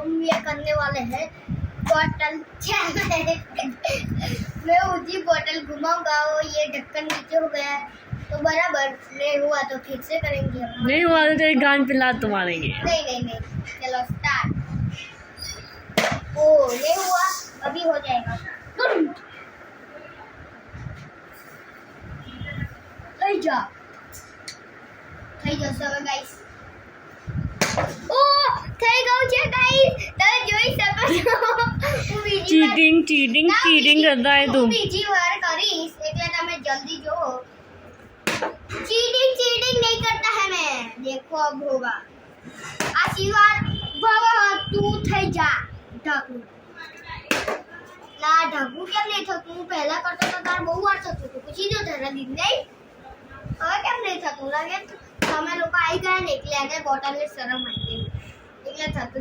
हम ये करने वाले हैं बॉटल मैं ऊँची बॉटल घुमाऊंगा और ये ढक्कन नीचे हो गया है तो बराबर नहीं हुआ तो फिर से करेंगे हम। नहीं हुआ तो एक गान पे लात तो मारेंगे। नहीं चलो स्टार्ट। ओ नहीं हुआ अभी हो जाएगा। થઈ જા સર ગાઈસ। ઓ થઈ ગયું છે ગાઈસ તમે જોઈ શકો છો। હું બીજી વાર चीटिंग करता है હું तुम। બીજી વાર કરીશ એટલે તમે જલ્દી જો। चीटिंग नहीं करता है मैं। देखो अब होगा। आशीर्वाद बाबा तू થઈ જા ઢાકુ ला ढाकू क्या नहीं थकू पहला करता तो तार बहु વાર થતું હતું પછી જો ધરા દીધ નહીં હવે કેમ નહીં થતું લાગે તમે લોકો આવી ગયા ને એટલે એને બોટલની શરમ આવી ગઈ એટલે થતું